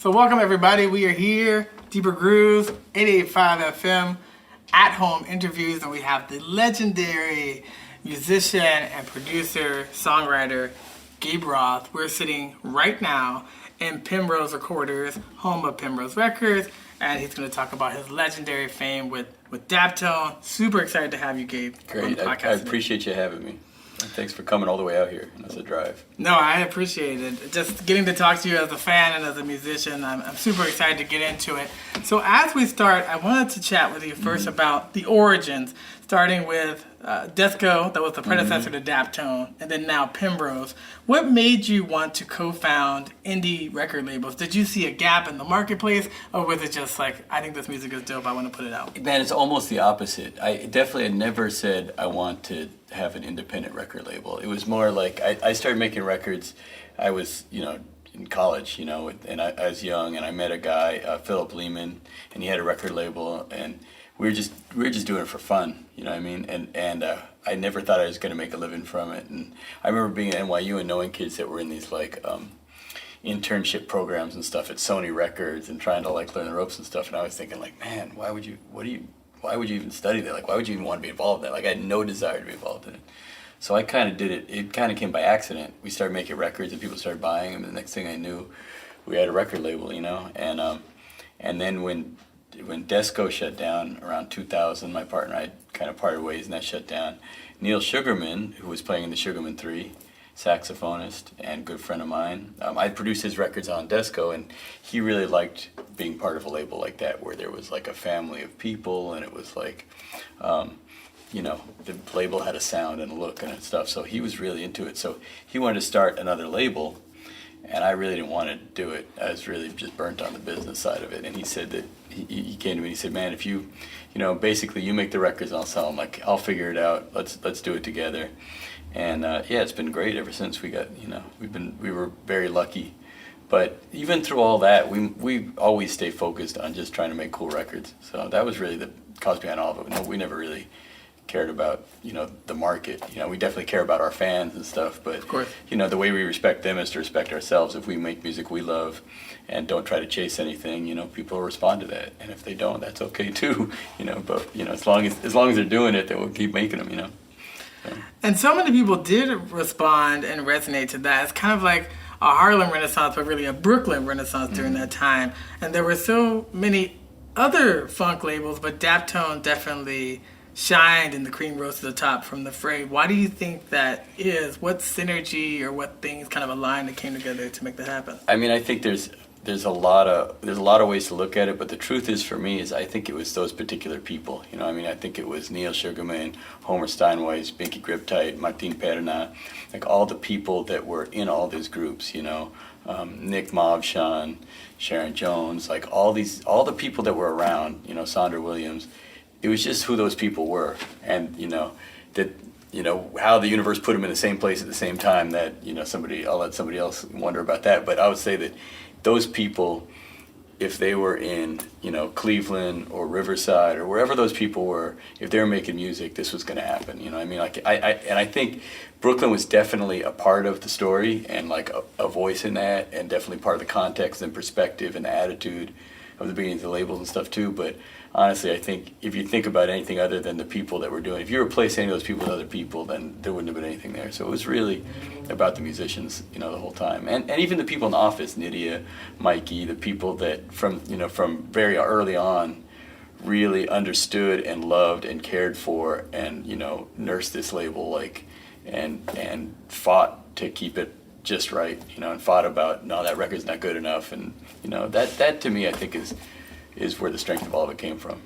So welcome everybody. We are here, Deeper Grooves, 885 FM, at home interviews, and we have the legendary musician and producer, songwriter, Gabe Roth. We're sitting right now in Penrose Recorders, home of Penrose Records, and he's going to talk about his legendary fame with Daptone. Super excited to have you, Gabe. Great. I appreciate you having me. And thanks for coming all the way out here. That's a drive. No, I appreciate it. Just getting to talk to you as a fan and as a musician, I'm super excited to get into it. So as we start, I wanted to chat with you first about the origins, starting with Desco, that was the predecessor to Daptone, and then now Penrose. What made you want to co-found indie record labels? Did you see a gap in the marketplace, or was it just like, I think this music is dope, I want to put it out? Man, it's almost the opposite. I definitely had never said I want to have an independent record label. It was more like I started making records. I was, in college, and I was young, and I met a guy, Philip Lehman, and he had a record label, and we were just doing it for fun, you know what I mean? And I never thought I was going to make a living from it. And I remember being at NYU and knowing kids that were in these internship programs and stuff at Sony Records and trying to learn the ropes and stuff. And I was thinking man, why would you even study that? Why would you even want to be involved in that? I had no desire to be involved in it. So I kind of did it. It kind of came by accident. We started making records and people started buying them. And the next thing I knew, we had a record label, And then when Desco shut down around 2000, my partner, I kind of parted ways and that shut down. Neil Sugarman, who was playing in the Sugarman 3, saxophonist and good friend of mine, I produced his records on Desco, and he really liked being part of a label like that where there was a family of people, and it was the label had a sound and a look and stuff, so he was really into it. So he wanted to start another label, and I really didn't want to do it. I was really just burnt on the business side of it. And he said that he came to me and he said, man, if you basically you make the records and I'll sell them. I'll figure it out. Let's do it together. And it's been great ever since we got, we were very lucky. But even through all that, we always stay focused on just trying to make cool records. So that was really the cause behind all of it. No, we never really cared about the market. We definitely care about our fans and stuff, but of course, the way we respect them is to respect ourselves. If we make music we love and don't try to chase anything, people respond to that, and if they don't, that's okay too. But as long as they're doing it, then we'll keep making them. So. And so many people did respond and resonate to that. It's kind of like a Harlem Renaissance, but really a Brooklyn Renaissance during that time. And there were so many other funk labels, but Daptone definitely shined and the cream rose to the top from the fray. Why do you think that is? What synergy or what things kind of aligned that came together to make that happen? I mean, I think there's a lot of ways to look at it, but the truth is, for me, I think it was those particular people. I think it was Neil Sugarman, Homer Steinweiss, Binky Griptite, Martin Perna, all the people that were in all these groups. Nick Mavshan, Sharon Jones, all the people that were around. Sandra Williams. It was just who those people were, and how the universe put them in the same place at the same time. That I'll let somebody else wonder about that. But I would say that those people, if they were in Cleveland or Riverside or wherever those people were, if they were making music, this was going to happen. I think Brooklyn was definitely a part of the story and a voice in that, and definitely part of the context and perspective and the attitude of the beginnings of the labels and stuff too. But honestly, I think if you think about anything other than the people that were doing it, if you replace any of those people with other people, then there wouldn't have been anything there. So it was really about the musicians, the whole time. And even the people in the office, Nydia, Mikey, the people that from very early on really understood and loved and cared for and, nursed this label, and fought to keep it just right, and fought about, no, that record's not good enough. And, that to me, I think is where the strength of all of it came from,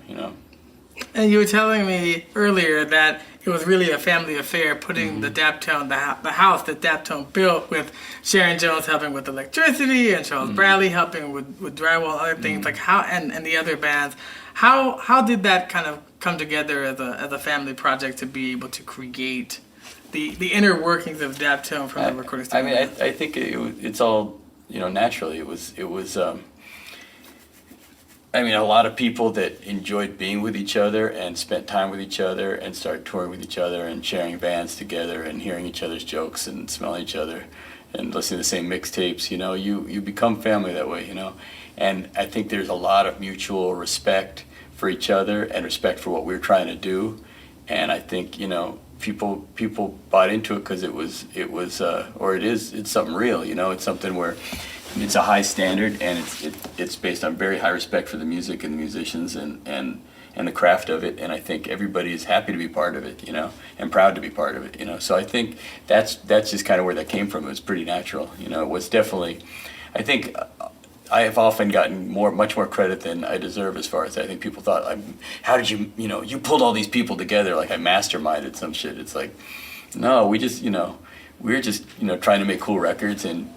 And you were telling me earlier that it was really a family affair, putting the Daptone, the house that Daptone built, with Sharon Jones helping with electricity and Charles Bradley helping with drywall and other things, how and the other bands. How did that kind of come together as a family project to be able to create the inner workings of Daptone from the recording studio? I mean, I think it's all naturally. It was. A lot of people that enjoyed being with each other and spent time with each other and started touring with each other and sharing bands together and hearing each other's jokes and smelling each other and listening to the same mixtapes, you know, you become family that way, you know. And I think there's a lot of mutual respect for each other and respect for what we're trying to do. And I think, you know, people bought into it because it's something real, you know. It's something where it's a high standard, and it's based on very high respect for the music and the musicians and the craft of it. And I think everybody is happy to be part of it, you know, and proud to be part of it, you know. So I think that's just kind of where that came from. It was pretty natural, you know. It was definitely, I think, I have often gotten much more credit than I deserve as far as I think people thought, how did you, you know, you pulled all these people together, like I masterminded some shit. It's like, no, we're just, you know, trying to make cool records, and,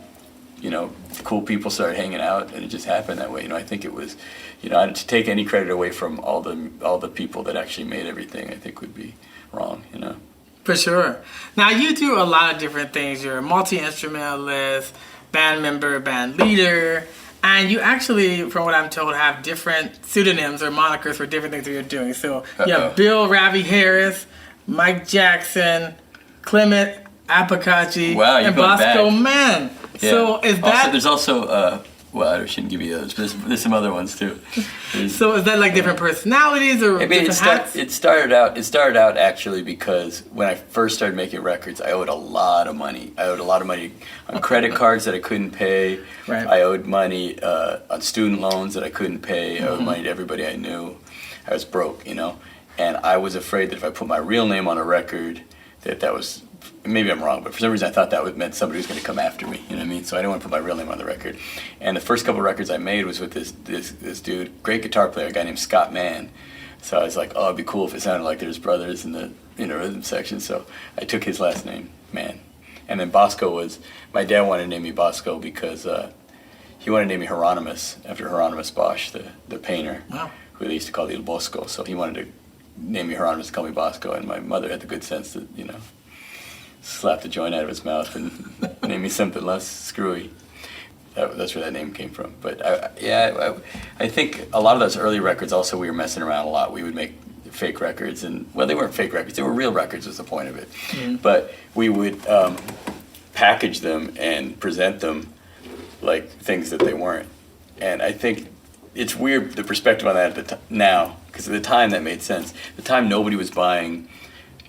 you know, cool people started hanging out, and it just happened that way. You know, I think it was, you know, to take any credit away from all the people that actually made everything, I think would be wrong, you know. For sure. Now, you do a lot of different things. You're a multi-instrumentalist, band member, band leader. And you actually, from what I'm told, have different pseudonyms or monikers for different things that you're doing. So you have Bill Ravi Harris, Mike Jackson, Clement Apocachi, and Bosco Man. Yeah. So is that... There's also... well, I shouldn't give you those, but there's some other ones too. So is that like different personalities or different hats? It started out actually because when I first started making records, I owed a lot of money. I owed a lot of money on credit cards that I couldn't pay. Right. I owed money on student loans that I couldn't pay. I owed money to everybody I knew. I was broke, you know, and I was afraid that if I put my real name on a record, that was... Maybe I'm wrong, but for some reason I thought that meant somebody was going to come after me. You know what I mean? So I didn't want to put my real name on the record. And the first couple of records I made was with this dude, great guitar player, a guy named Scott Mann. So I was like, oh, it'd be cool if it sounded like there's brothers in the rhythm section. So I took his last name, Mann. And then Bosco was, my dad wanted to name me Bosco because he wanted to name me Hieronymus after Hieronymus Bosch, the painter, who they used to call El Bosco. So he wanted to name me Hieronymus and call me Bosco. And my mother had the good sense that, you know, slap the joint out of his mouth and name me something less screwy. That's where that name came from. But I think a lot of those early records also we were messing around a lot. We would make fake records, and well, they weren't fake records, they were real records was the point of it. Mm-hmm. But we would package them and present them like things that they weren't. And I think it's weird the perspective on that now, because at the time that made sense. At the time nobody was buying.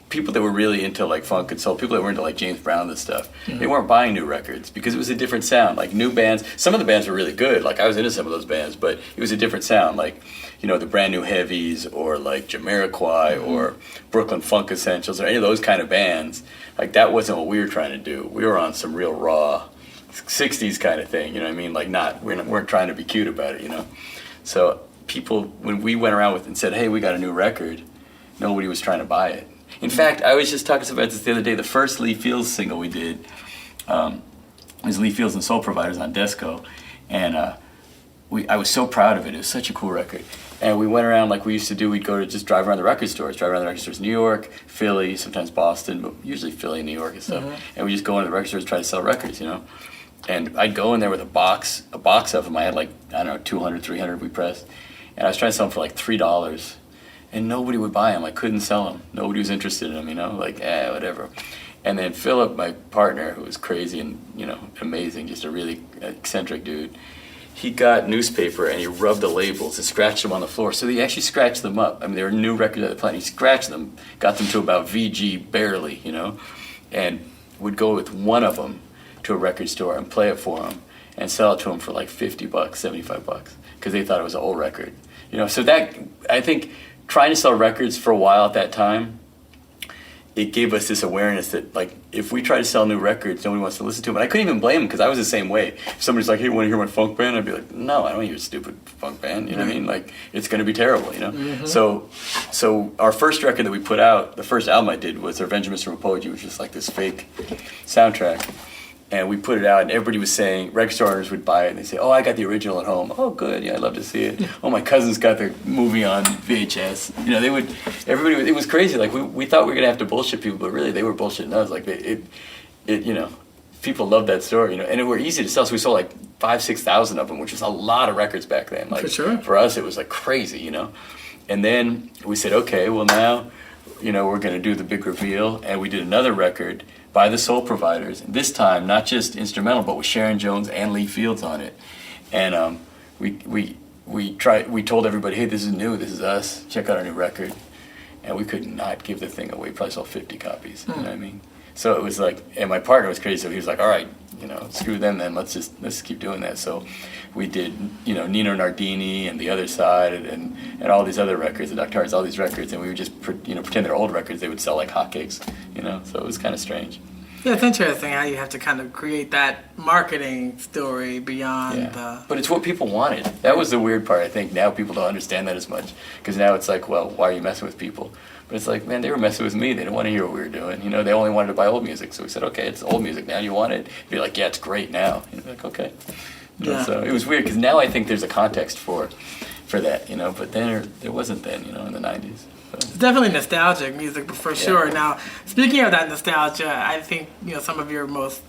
People that were really into like funk and soul, people that were into like James Brown and stuff, they weren't buying new records because it was a different sound. Like new bands, some of the bands were really good. Like I was into some of those bands, but it was a different sound. Like, you know, the Brand New Heavies or like Jamiroquai or Brooklyn Funk Essentials or any of those kind of bands. Like that wasn't what we were trying to do. We were on some real raw 60s kind of thing, you know what I mean? Like we weren't trying to be cute about it, you know? So people, when we went around with and said, hey, we got a new record, nobody was trying to buy it. In fact, I was just talking about this the other day. The first Lee Fields single we did was Lee Fields and Soul Providers on Desco, and I was so proud of it. It was such a cool record. And we went around like we used to do. We'd go to just drive around the record stores in New York, Philly, sometimes Boston, but usually Philly, New York and stuff. And we just go into the record stores and try to sell records, you know. And I'd go in there with a box of them. I had like, I don't know, 200, 300 we pressed. And I was trying to sell them for like $3. And nobody would buy them. I couldn't sell them. Nobody was interested in them, you know, like, whatever. And then Philip, my partner, who was crazy and, you know, amazing, just a really eccentric dude, he got newspaper and he rubbed the labels and scratched them on the floor. So he actually scratched them up. I mean, they were new records at the plant. He scratched them, got them to about VG barely, you know, and would go with one of them to a record store and play it for them and sell it to them for like $50, $75, because they thought it was an old record. You know, so that, I think, trying to sell records for a while at that time, it gave us this awareness that, like, if we try to sell new records, nobody wants to listen to them. And I couldn't even blame them, because I was the same way. If somebody's like, hey, want to hear my funk band? I'd be like, no, I don't want to hear a stupid funk band. You know what I mean? Like, it's going to be terrible, you know? Mm-hmm. So our first record that we put out, the first album I did was Revenge of Mr. Rapogi, which was like this fake soundtrack. And we put it out, and everybody was saying, record store owners would buy it, and they'd say, oh, I got the original at home. Oh, good, yeah, I'd love to see it. Oh, my cousin's got the movie on VHS. You know, it was crazy. Like, we thought we were going to have to bullshit people, but really, they were bullshitting us. Like, you know, people loved that story, you know, and it were easy to sell, so we sold like 5,000, 6,000 of them, which was a lot of records back then. Like, for sure. For us, it was like crazy, you know. And then we said, okay, well, now, you know, we're going to do the big reveal, and we did another record by the soul providers. And this time, not just instrumental, but with Sharon Jones and Lee Fields on it. And we told everybody, hey, this is new, this is us, check out our new record. And we could not give the thing away. We probably sold 50 copies, you know what I mean? So it was like, and my partner was crazy, so he was like, all right, screw them then, let's keep doing that. So we did, Nino Nardini and The Other Side and all these other records, the Doctors, all these records, and we would just, pretend they're old records, they would sell like hotcakes, so it was kind of strange. Yeah, it's interesting how you have to kind of create that marketing story beyond But it's what people wanted. That was the weird part, I think. Now people don't understand that as much. Because now it's like, well, why are you messing with people? But it's like, man, they were messing with me. They didn't want to hear what we were doing. They only wanted to buy old music. So we said, okay, it's old music now. You want it? You'd be like, yeah, it's great now. Like, okay. So it was weird because now I think there's a context for that, But then there wasn't then, in the 90s. It's definitely nostalgic music, for sure. Now, speaking of that nostalgia, I think some of your most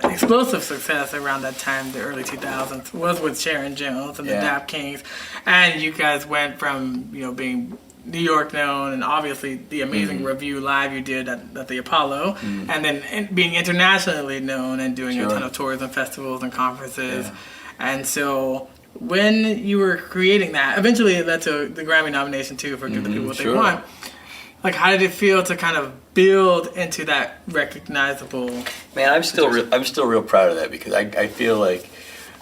explosive success around that time, the early 2000s, was with Sharon Jones and the Dap Kings, and you guys went from being New York known, and obviously the amazing review live you did at the Apollo, and then being internationally known and doing a ton of tours and festivals and conferences, and so. When you were creating that, eventually it led to the Grammy nomination too for Give the People What They Want. Like, how did it feel to kind of build into that recognizable? Man, I'm still real proud of that because I feel like,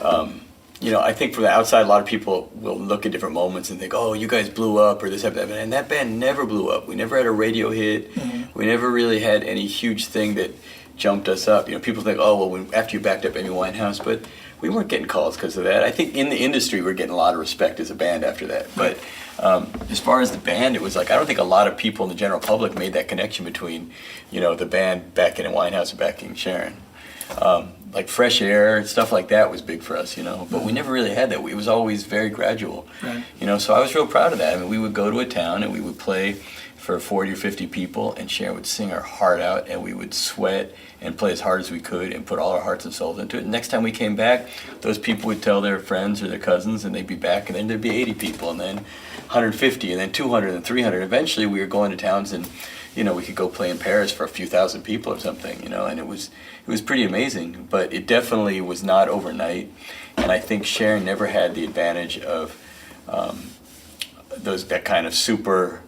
I think from the outside, a lot of people will look at different moments and think, oh, you guys blew up or this happened, and that band never blew up. We never had a radio hit. We never really had any huge thing that jumped us up. People think, oh, well, after you backed up Amy Winehouse, but we weren't getting calls because of that. I think in the industry, we're getting a lot of respect as a band after that. But as far as the band, it was like, I don't think a lot of people in the general public made that connection between, the band backing Winehouse and backing Sharon. Like Fresh Air, stuff like that was big for us, But we never really had that. It was always very gradual, So I was real proud of that. I mean, we would go to a town and we would play for 40 or 50 people, and Sharon would sing our heart out, and we would sweat and play as hard as we could and put all our hearts and souls into it. And next time we came back, those people would tell their friends or their cousins, and they'd be back, and then there'd be 80 people, and then 150, and then 200, and 300. Eventually, we were going to towns, and we could go play in Paris for a few thousand people or something, and it was pretty amazing. But it definitely was not overnight, and I think Sharon never had the advantage of that kind of super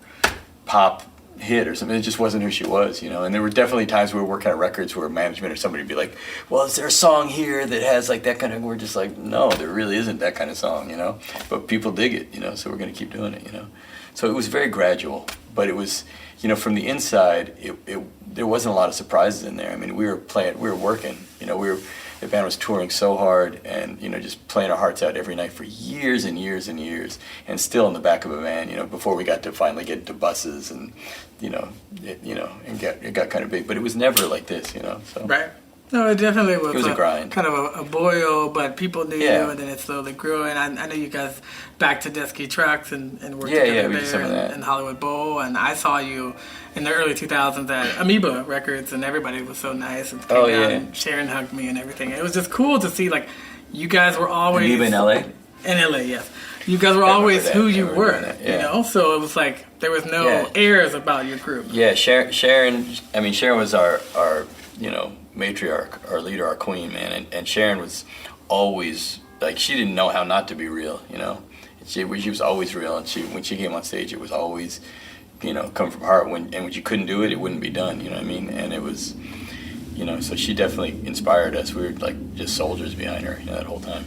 pop hit or something. It just wasn't who she was, And there were definitely times we were working on records where management or somebody would be like, well, is there a song here that has like that kind of, we're just like, no, there really isn't that kind of song, But people dig it, so we're going to keep doing it, So it was very gradual, but it was, from the inside, there wasn't a lot of surprises in there. I mean, we were working, the band was touring so hard and, just playing our hearts out every night for years and years and years, and still in the back of a van, before we got to finally get into buses and, it got kind of big, but it was never like this, so. Right. No, it definitely was. It was a grind. Kind of a boil, but people knew you, and then it slowly grew. And I know you guys back to Desco Trucks and worked together there in Hollywood Bowl. And I saw you in the early 2000s at Amoeba Records, and everybody was so nice and came down and Sharon hugged me and everything. It was just cool to see, like, you guys were always... Amoeba in L.A.? In L.A., yes. You guys were always who you were, So it was like there was no airs about your group. Yeah, Sharon was our matriarch, our leader, our queen, man, and Sharon was always like, she didn't know how not to be real, She was always real, and when she came on stage, it was always, come from heart. When you couldn't do it, it wouldn't be done. You know what I mean? And it was, so she definitely inspired us. We were like just soldiers behind her, that whole time,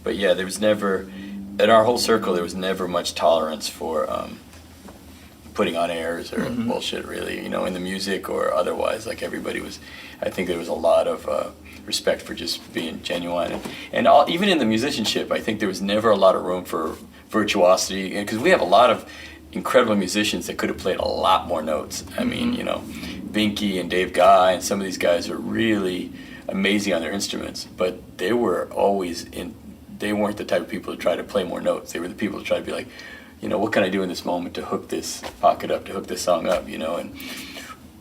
But yeah, there was never, in our whole circle, there was never much tolerance for putting on airs or bullshit, really, in the music or otherwise. Like, everybody was, I think there was a lot of respect for just being genuine. And even in the musicianship, I think there was never a lot of room for virtuosity, because we have a lot of incredible musicians that could have played a lot more notes. I mean, Binky and Dave Guy and some of these guys are really amazing on their instruments, but they were always they weren't the type of people to try to play more notes. They were the people to try to be like, what can I do in this moment to hook this pocket up, to hook this song up, and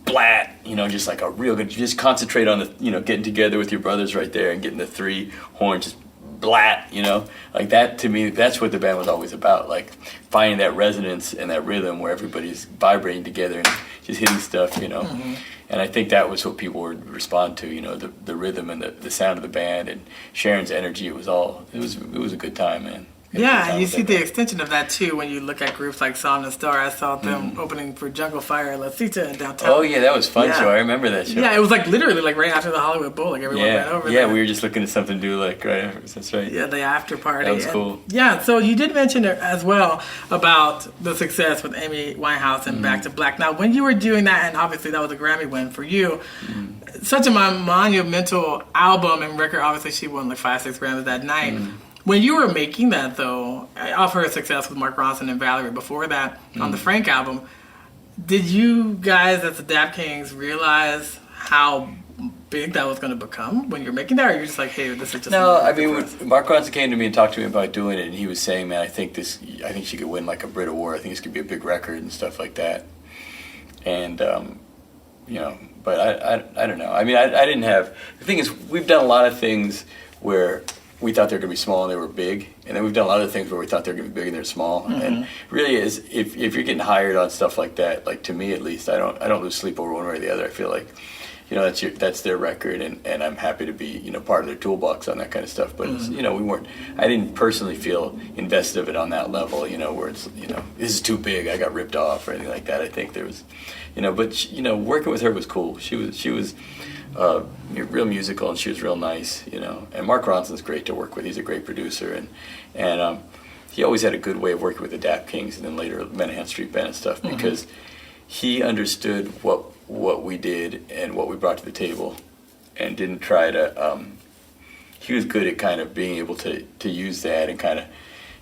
blat, just like a real good, just concentrate on the, getting together with your brothers right there and getting the three horns just blat, you know, like that. To me, that's what the band was always about, like finding that resonance and that rhythm where everybody's vibrating together and just hitting stuff, you know. And I think that was what people would respond to, you know, the rhythm and the sound of the band and Sharon's energy. It was a good time, man. Yeah, and you see the extension of that too when you look at groups like Song and Star. I saw them opening for Jungle Fire, La Cita, and Downtown. Oh yeah, that was fun show. I remember that show. Yeah, it was like literally like right after the Hollywood Bowl. Like everyone went over there. Yeah, we were just looking at something to do like right after. That's right. Yeah, the after party. That was cool. Yeah, so you did mention as well about the success with Amy Winehouse and Back to Black. Now, when you were doing that, and obviously that was a Grammy win for you, such a monumental album and record. Obviously, she won like 5-6 Grammys that night. When you were making that, though, off her success with Mark Ronson and Valerie before that on the Frank album, did you guys as the Dap Kings realize how big that was going to become when you're making that, or you're just like, hey, this is just... No, I mean, when Mark Ronson came to me and talked to me about doing it, and he was saying, man, I think she could win like a Brit Award. I think this could be a big record and stuff like that. And, you know, but I don't know. I mean, I didn't have... The thing is, we've done a lot of things where we thought they were going to be small and they were big, and then we've done a lot of things where we thought they were going to be big and they're small. And really, is if you're getting hired on stuff like that, like to me at least, I don't lose sleep over one way or the other. I feel like, you know, that's their record, and I'm happy to be, you know, part of their toolbox on that kind of stuff. But it's, you know, I didn't personally feel invested of it on that level, you know, where it's, you know, this is too big, I got ripped off or anything like that. I think there was, you know, but you know, working with her was cool. She was real musical, and she was real nice, you know. And Mark Ronson's great to work with. He's a great producer, and he always had a good way of working with the Dap Kings and then later Menahan Street Band and stuff, because he understood what we did and what we brought to the table, and didn't try to. He was good at kind of being able to use that and kind of,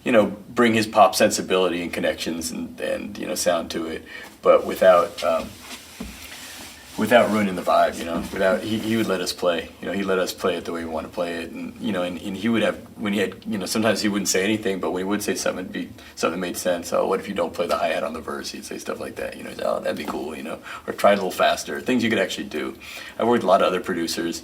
you know, bring his pop sensibility and connections and you know, sound to it, but without ruining the vibe, you know. He would let us play, you know. He let us play it the way we want to play it, and you know, and he would have, when he had, you know, sometimes he wouldn't say anything, but when he would say something, it'd be something that made sense. Oh, what if you don't play the hi-hat on the verse? He'd say stuff like that, you know. Oh, that'd be cool, you know, or try it a little faster. Things you could actually do. I've worked with a lot of other producers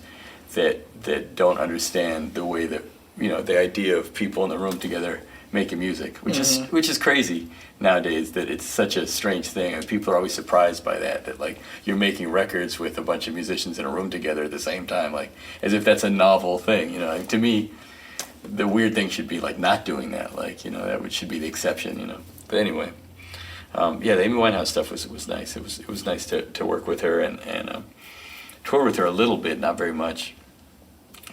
that don't understand the way that, you know, the idea of people in the room together making music, which is crazy nowadays, that it's such a strange thing, and people are always surprised by that like you're making records with a bunch of musicians in a room together at the same time, like as if that's a novel thing, you know. Like, to me, the weird thing should be like not doing that, like, you know, that should be the exception, you know. But anyway, yeah, the Amy Winehouse stuff was nice. It was nice to work with her and tour with her a little bit, not very much.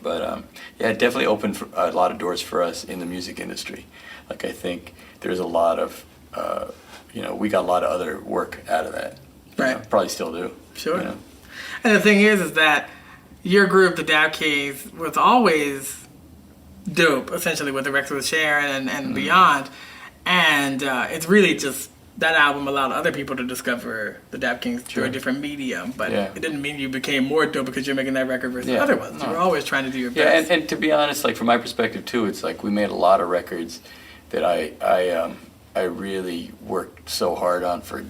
But yeah, it definitely opened a lot of doors for us in the music industry. Like, I think there's a lot of, you know, we got a lot of other work out of that. Right. Know, probably still do. Sure. You know? And the thing is that your group, the Dap Kings, was always dope, essentially, with the records with Sharon and beyond. And it's really just that album allowed other people to discover the Dap Kings through a different medium, but it didn't mean you became more dope because you're making that record versus other ones. No. You were always trying to do your best. Yeah, and to be honest, like from my perspective too, it's like we made a lot of records that I really worked so hard on for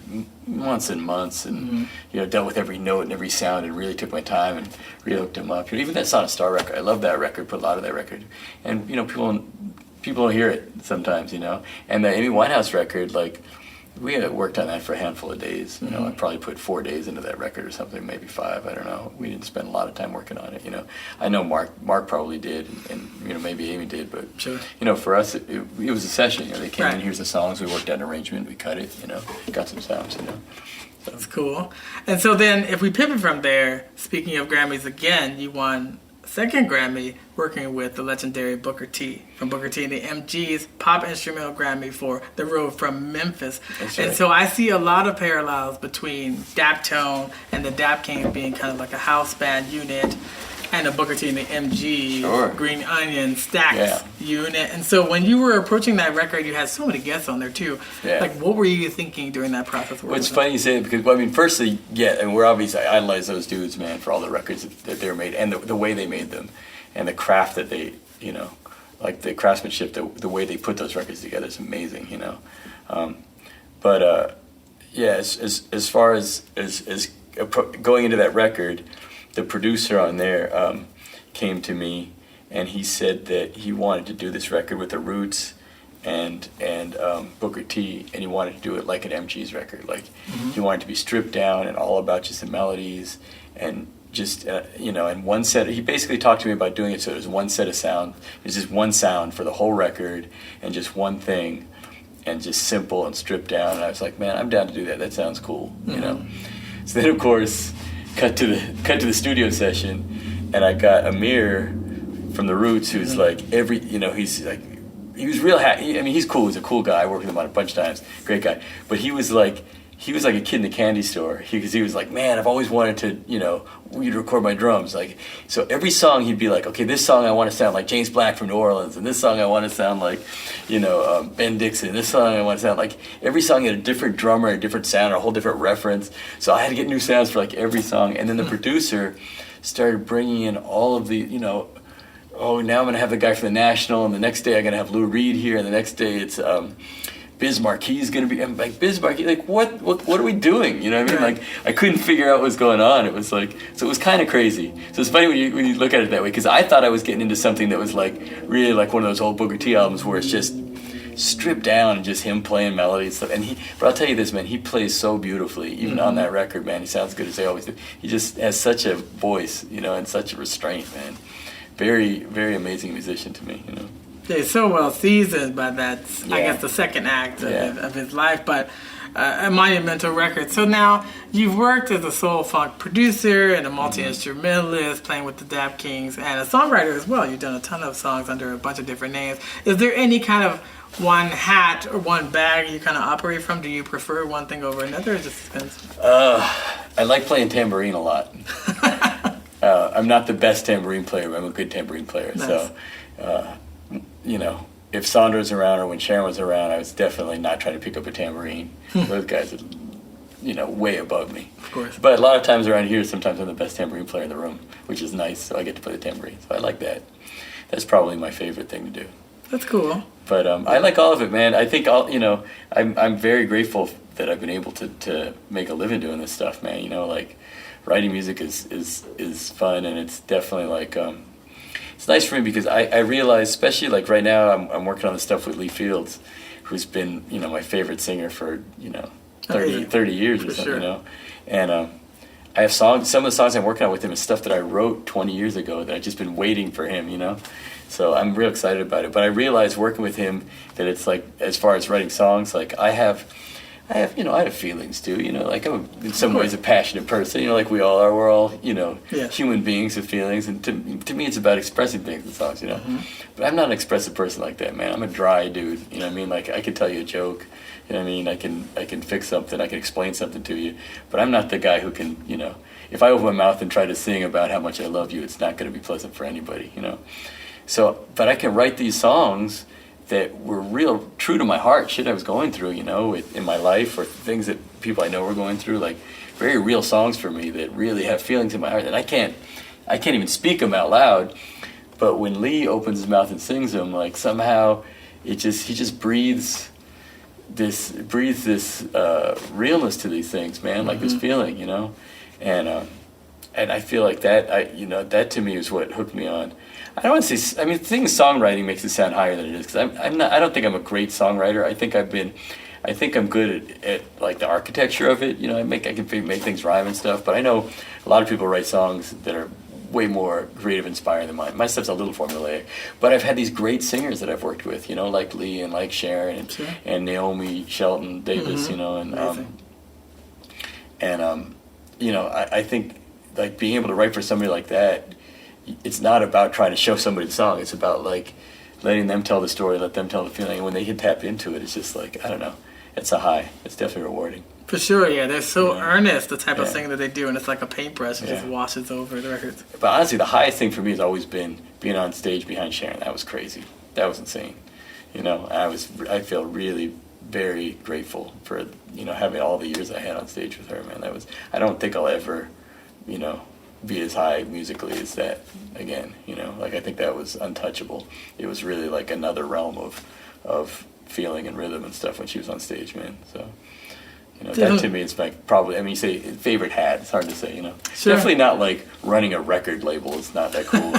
months and months, and you know, dealt with every note and every sound, and really took my time and really hooked them up. You know, even that Song and Star record, I love that record, put a lot of that record, and you know, people don't hear it sometimes, you know. And the Amy Winehouse record, like, we had worked on that for a handful of days. You know, I probably put 4 days into that record or something, maybe 5. I don't know. We didn't spend a lot of time working on it. You know, I know Mark probably did, and you know, maybe Amy did. But you know, for us, it was a session. You know, they came in. Here's the songs. We worked out an arrangement. We cut it. You know, got some sounds. You know. That's cool. And so then, if we pivot from there, speaking of Grammys again, you won second Grammy working with the legendary Booker T from Booker T and the MG's Pop Instrumental Grammy for The Road from Memphis. That's and right. so I see a lot of parallels between Daptone and the Dap Kings being kind of like a house band unit, and the Booker T and the MG Green Onion Stacks unit. And so when you were approaching that record, you had so many guests on there too. Like, what were you thinking during that process? Well, it's funny you say it, because, well, I mean, firstly, and we're obviously, I idolize those dudes, man, for all the records that they were made, and the way they made them, and the craft that they, you know, like the craftsmanship, the way they put those records together is amazing, you know. Yeah, as far as going into that record, the producer on there came to me and he said that he wanted to do this record with the Roots and Booker T, and he wanted to do it like an MG's record. Like he wanted to be stripped down and all about just the melodies and just and one set. He basically talked to me about doing it so there's one set of sound. There's just one sound for the whole record and just one thing, and just simple and stripped down. And I was like, man, I'm down to do that. That sounds cool, you know. So then, of course, cut to the studio session, and I got Amir from the Roots, who's like he's like. He was real happy. I mean, he's cool. He's a cool guy. I worked with him on a bunch of times. Great guy. But he was like a kid in the candy store. Because he was like, man, I've always wanted to, you'd record my drums. Like, so every song he'd be like, okay, this song I want to sound like James Black from New Orleans, and this song I want to sound like, Ben Dixon. This song I want to sound like. Every song had a different drummer, a different sound, or a whole different reference. So I had to get new sounds for like every song. And then the producer started bringing in all of the, oh, now I'm going to have the guy from the National, and the next day I'm going to have Lou Reed here, and the next day it's Biz Marquis going to be. I'm like, Biz Marquis, like, what are we doing? You know what I mean? Like, I couldn't figure out what was going on. It was like, so it was kind of crazy. So it's funny when you look at it that way, because I thought I was getting into something that was like, really like one of those old Booker T albums where it's just stripped down and just him playing melodies and stuff. But I'll tell you this, man, he plays so beautifully, even on that record, man. He sounds good as they always do. He just has such a voice, and such a restraint, man. Very, very amazing musician to me, Yeah, he's so well seasoned by that, I guess, the second act of his life, but a monumental record. So now, you've worked as a soul funk producer and a multi-instrumentalist, playing with the Dap Kings, and a songwriter as well. You've done a ton of songs under a bunch of different names. Is there any kind of one hat or one bag you kind of operate from? Do you prefer one thing over another, or it just depends? I like playing tambourine a lot. I'm not the best tambourine player, but I'm a good tambourine player. Nice. So, if Sandra's around or when Sharon was around, I was definitely not trying to pick up a tambourine. Those guys are, way above me. Of course. But a lot of times around here, sometimes I'm the best tambourine player in the room, which is nice, so I get to play the tambourine. So I like that. That's probably my favorite thing to do. That's cool. But I like all of it, man. I think I'm very grateful that I've been able to make a living doing this stuff, man. Like, writing music is fun, and it's definitely like it's nice for me because I realize, especially like right now, I'm working on the stuff with Lee Fields, who's been my favorite singer for 30 years or something, and I have songs. Some of the songs I'm working on with him is stuff that I wrote 20 years ago that I've just been waiting for him, So I'm real excited about it. But I realize working with him that it's like, as far as writing songs, like I have feelings too, like I'm in some ways a passionate person, like we all are. We're all, human beings with feelings, and to me it's about expressing things in songs, But I'm not an expressive person like that, man. I'm a dry dude, you know what I mean? Like, I can tell you a joke, you know what I mean? I can fix something, I can explain something to you, but I'm not the guy who can, if I open my mouth and try to sing about how much I love you, it's not going to be pleasant for anybody, So, but I can write these songs that were real true to my heart, shit I was going through, in my life, or things that people I know were going through, like very real songs for me that really have feelings in my heart that I can't even speak them out loud. But when Lee opens his mouth and sings them, like somehow he just breathes this realness to these things, man, like this feeling, and I feel like that, that to me is what hooked me on. I don't want to say. I mean, the thing is, songwriting makes it sound higher than it is, because I'm not. I don't think I'm a great songwriter. I think I'm good at like the architecture of it. I can make things rhyme and stuff. But I know a lot of people write songs that are way more creative, inspiring than mine. My stuff's a little formulaic. But I've had these great singers that I've worked with. Like Lee and like Sharon and Naomi, Shelton, Davis. I think like being able to write for somebody like that. It's not about trying to show somebody the song. It's about like letting them tell the story, let them tell the feeling. And when they can tap into it, it's just like, I don't know. It's a high. It's definitely rewarding. For sure, yeah. They're so earnest, the type of thing that they do, and it's like a paintbrush. It just washes over the records. But honestly, the highest thing for me has always been being on stage behind Sharon. That was crazy. That was insane. I feel really very grateful for, having all the years I had on stage with her, man. I don't think I'll ever, be as high musically as that again, like I think that was untouchable. It was really like another realm of feeling and rhythm and stuff when she was on stage, man. So that to me is like probably, I mean, you say favorite hat, it's hard to say, Sure. Definitely not like running a record label is not that cool,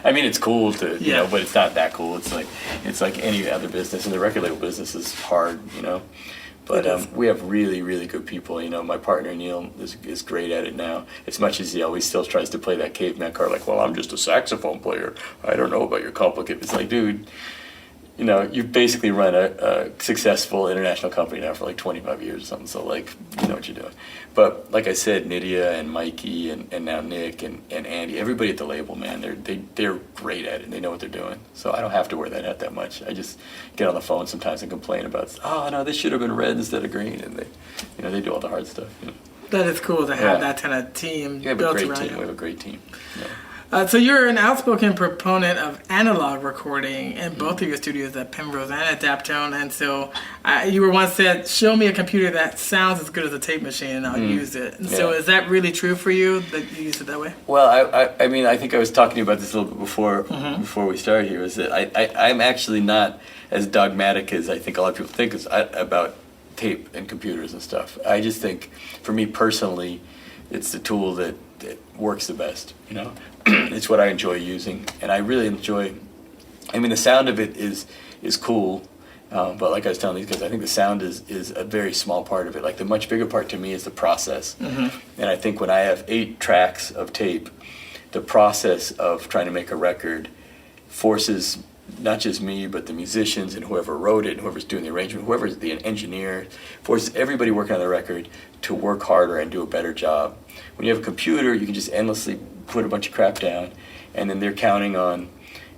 I mean, it's cool to, you Yeah. know, but it's not that cool. It's like any other business, and the record label business is hard, you know. But we have really, really good people. You know, my partner Neil is great at it now. As much as he always still tries to play that caveman card, like, well, I'm just a saxophone player. I don't know about your complicated. It's like, dude, you know, you've basically run a successful international company now for like 25 years or something. So, like, you know what you're doing. But like I said, Nydia and Mikey and now Nick and Andy, everybody at the label, man, they're great at it. And they know what they're doing. So I don't have to wear that hat that much. I just get on the phone sometimes and complain about, oh no, this should have been red instead of green, and they do all the hard stuff. You know? That is cool to have that kind of team We have built a great around team. you. We have a great team. Yeah. So you're an outspoken proponent of analog recording in both of your studios at Pembroke and at Daptone, and so you were once said, "Show me a computer that sounds as good as a tape machine, and I'll use it." And so, is that really true for you that you use it that way? Well, I mean, I think I was talking to you about this a little bit before we started here. Is that I'm actually not as dogmatic as I think a lot of people think about tape and computers and stuff. I just think, for me personally, it's the tool that works the best. You know. It's what I enjoy using, and I really enjoy. I mean, the sound of it is cool, but like I was telling these guys, I think the sound is a very small part of it. Like, the much bigger part to me is the process. And I think when I have 8 tracks of tape, the process of trying to make a record forces not just me, but the musicians and whoever wrote it, and whoever's doing the arrangement, whoever's the engineer, forces everybody working on the record to work harder and do a better job. When you have a computer, you can just endlessly put a bunch of crap down, and then they're counting on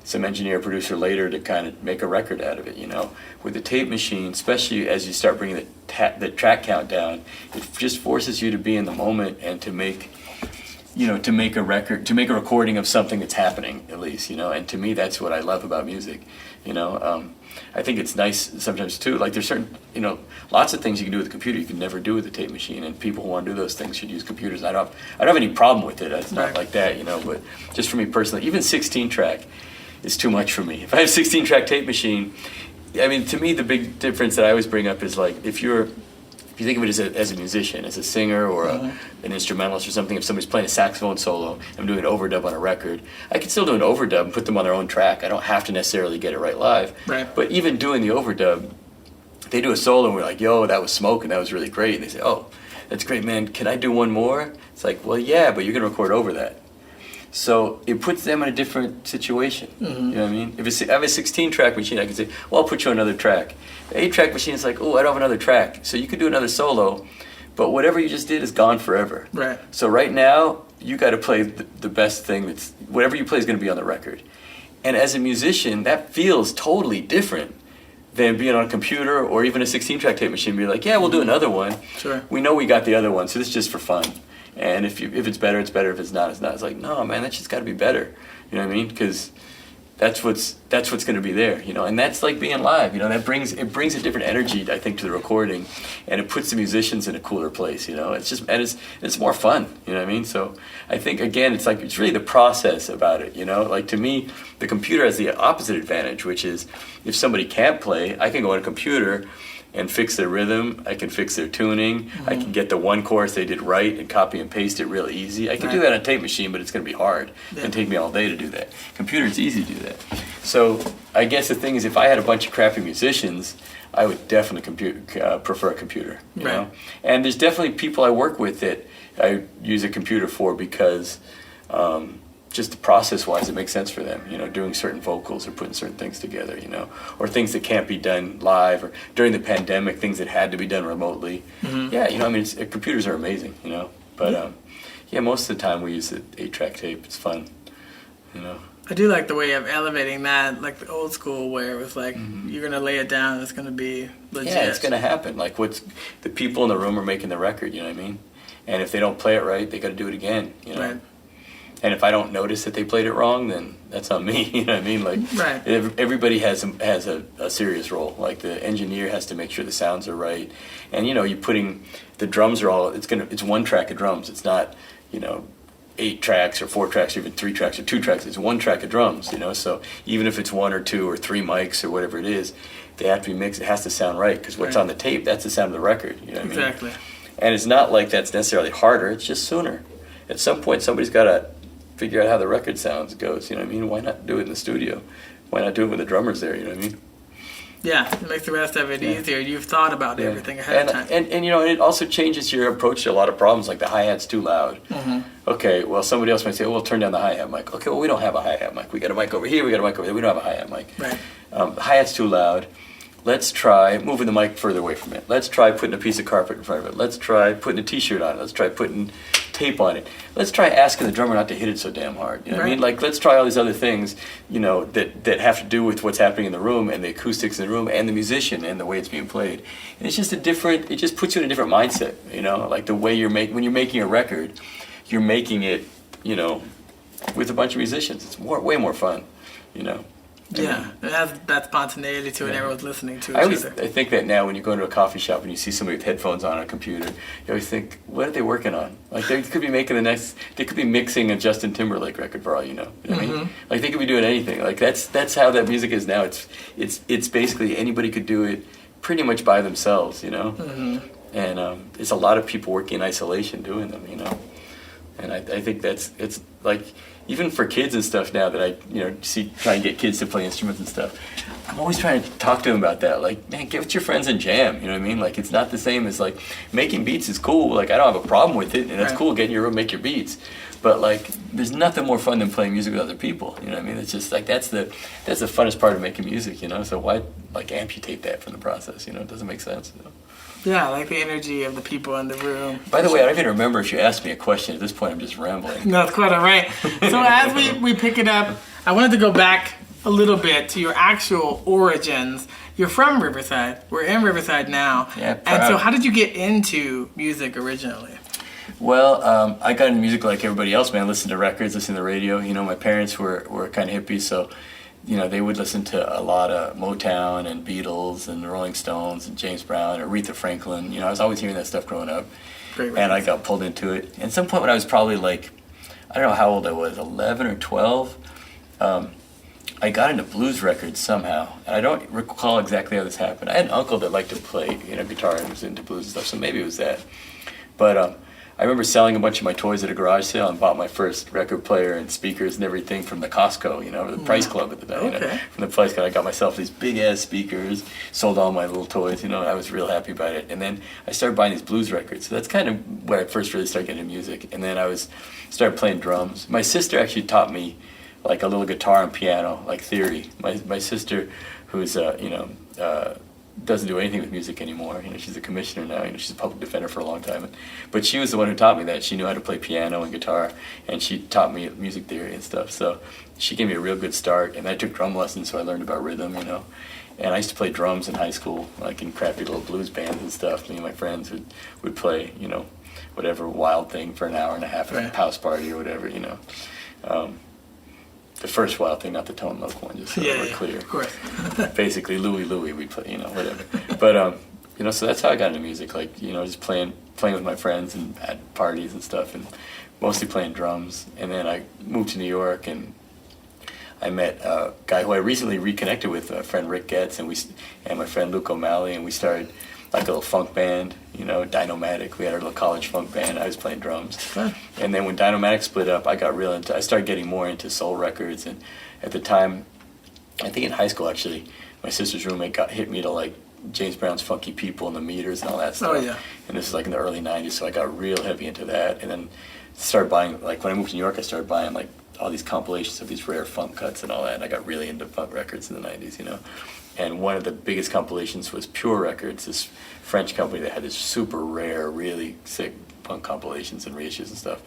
some engineer or producer later to kind of make a record out of it, you know. With the tape machine, especially as you start bringing the track count down, it just forces you to be in the moment and to make, you know, to make a record, to make a recording of something that's happening, at least, you know. And to me, that's what I love about music, you know. I think it's nice sometimes too. Like, there's certain, you know, lots of things you can do with a computer you can never do with a tape machine, and people who want to do those things should use computers. I don't have any problem with it. It's not like that, you know. But just for me personally, even 16-track is too much for me. If I have a 16-track tape machine, I mean, to me, the big difference that I always bring up is, like, if you think of it as a musician, as a singer or an instrumentalist or something, if somebody's playing a saxophone solo, I'm doing an overdub on a record, I can still do an overdub and put them on their own track. I don't have to necessarily get it right live. Right. But even doing the overdub, they do a solo and we're like, yo, that was smoke and that was really great. And they say, oh, that's great, man. Can I do one more? It's like, well, yeah, but you're going to record over that. So it puts them in a different situation. You know what I mean? If I have a 16-track machine, I can say, well, I'll put you on another track. The 8-track machine is like, oh, I don't have another track. So you could do another solo, but whatever you just did is gone forever. Right. So right now, you got to play the best thing whatever you play is going to be on the record. And as a musician, that feels totally different than being on a computer or even a 16-track tape machine. Be like, yeah, we'll do another one. Sure. We know we got the other one, so this is just for fun. And if it's better, it's better. If it's not, it's not. It's like, no, man, that's just got to be better. You know what I mean? Because that's what's going to be there. You know, and that's like being live. You know, it brings a different energy, I think, to the recording, and it puts the musicians in a cooler place. You know, it's more fun. You know what I mean? So I think, again, it's really the process about it. You know, like, to me, the computer has the opposite advantage, which is if somebody can't play, I can go on a computer and fix their rhythm, I can fix their tuning, I can get the one chorus they did right and copy and paste it real easy. I can do that on a tape machine, but it's going to be hard. It's going to take me all day to do that. Computer, it's easy to do that. So I guess the thing is, if I had a bunch of crappy musicians, I would definitely prefer a computer. You know? And there's definitely people I work with that I use a computer for because just process-wise, it makes sense for them, you know, doing certain vocals or putting certain things together, you know, or things that can't be done live, or during the pandemic, things that had to be done remotely. Yeah, you know, I mean, computers are amazing, you know, but yeah, most of the time we use the 8-track tape. It's fun, you know. I do like the way of elevating that, like the old school, where it was like, you're going to lay it down, it's going to be legit. Yeah, it's going to happen. Like, the people in the room are making the record, you know what I mean? And if they don't play it right, they got to do it again, you know. Right. And if I don't notice that they played it wrong, then that's on me. You know what I mean? Like, everybody has a serious role. Like, the engineer has to make sure the sounds are right, and you know, you putting the drums are all. It's one track of drums. It's not, you know, 8 tracks or 4 tracks or even 3 tracks or 2 tracks. It's one track of drums. You know, so even if it's 1 or 2 or 3 mics or whatever it is, they have to be mixed. It has to sound right, because what's on the tape, that's the sound of the record. You know what I mean? Exactly. And it's not like that's necessarily harder. It's just sooner. At some point, somebody's got to figure out how the record sounds goes. You know what I mean? Why not do it in the studio? Why not do it with the drummers there? You know what I mean? Yeah, it makes the rest of it easier. You've thought about everything ahead of time. And you know, it also changes your approach to a lot of problems, like the hi-hat's too loud. Okay, well, somebody else might say, well, turn down the hi-hat mic. Okay, well, we don't have a hi-hat mic. We got a mic over here, we got a mic over there. We don't have a hi-hat mic. Right. The hi-hat's too loud. Let's try moving the mic further away from it. Let's try putting a piece of carpet in front of it. Let's try putting a t-shirt on it. Let's try putting tape on it. Let's try asking the drummer not to hit it so damn hard. You know what I mean? Like, let's try all these other things, you know, that have to do with what's happening in the room and the acoustics in the room and the musician and the way it's being played. And it's just it just puts you in a different mindset, you know? Like the way when you're making a record, you're making it, you know, with a bunch of musicians. It's way more fun, you know? Yeah, it has that spontaneity to it. Everyone's listening to I each other. I think that now when you go into a coffee shop and you see somebody with headphones on a computer, you always think, what are they working on? Like they could be they could be mixing a Justin Timberlake record for all you know. You know what I mean? Like they could be doing anything. Like that's how that music is now. It's basically anybody could do it pretty much by themselves, you know. And it's a lot of people working in isolation doing them, you know. And I think it's like, even for kids and stuff now that I, you know, try and get kids to play instruments and stuff, I'm always trying to talk to them about that. Like, man, get with your friends and jam, you know what I mean? Like, it's not the same as, like, making beats is cool. Like, I don't have a problem with it, and it's cool, get in your room, make your beats. But, like, there's nothing more fun than playing music with other people, you know what I mean? It's just, like, that's the funnest part of making music, you know? So why, like, amputate that from the process, you know? It doesn't make sense, you know? Yeah, I like the energy of the people in the room. By the way, I don't even remember if you asked me a question. At this point, I'm just rambling. No, it's quite all right. So as we pick it up, I wanted to go back a little bit to your actual origins. You're from Riverside. We're in Riverside now. Yeah, proud. And so how did you get into music originally? Well, I got into music like everybody else, man. Listened to records, listened to the radio. You know, my parents were kind of hippies, so you know, they would listen to a lot of Motown and Beatles and the Rolling Stones and James Brown and Aretha Franklin. You know, I was always hearing that stuff growing up. Great and I got pulled into it. And at some point when I was probably like, I don't know how old I was, 11 or 12, I got into blues records somehow. And I don't recall exactly how this happened. I had an uncle that liked to play, you know, guitar and was into blues and stuff, so maybe it was that. But I remember selling a bunch of my toys at a garage sale and bought my first record player and speakers and everything from the Costco, you know, or the Price Club at the time. Okay. You know, from the Price Club, I got myself these big-ass speakers, sold all my little toys, you know, I was real happy about it. And then I started buying these blues records. So that's kind of where I first really started getting into music. And then started playing drums. My sister actually taught me, like, a little guitar and piano, like theory. My sister, who's, you know, doesn't do anything with music anymore. You know, she's a commissioner now. You know, she's a public defender for a long time. But she was the one who taught me that. She knew how to play piano and guitar, and she taught me music theory and stuff. So she gave me a real good start. And I took drum lessons, so I learned about rhythm, you know. And I used to play drums in high school, like in crappy little blues bands and stuff. Me and my friends would play, you know, whatever wild thing for an hour and a half at a house party or whatever, you know. The first Wild Thing, not the Tone Loc one, just so we're clear. Of course. Basically, Louie, we play, you know, whatever. But, you know, so that's how I got into music, like, you know, just playing with my friends and at parties and stuff, and mostly playing drums. And then I moved to New York, and I met a guy who I recently reconnected with, a friend Rick Getz, and my friend Luke O'Malley, and we started like a little funk band, you know, Dynomatic. We had our little college funk band. I was playing drums. Huh. And then when Dynomatic split up, I started getting more into soul records. And at the time, I think in high school actually, my sister's roommate hit me to like James Brown's Funky People and the Meters and all that stuff. Oh, yeah. And this is like in the early 90s, so I got real heavy into that. And then started buying, like when I moved to New York, I started buying like all these compilations of these rare funk cuts and all that. And I got really into funk records in the 90s, you know. And one of the biggest compilations was Pure Records, this French company that had this super rare, really sick punk compilations and reissues and stuff.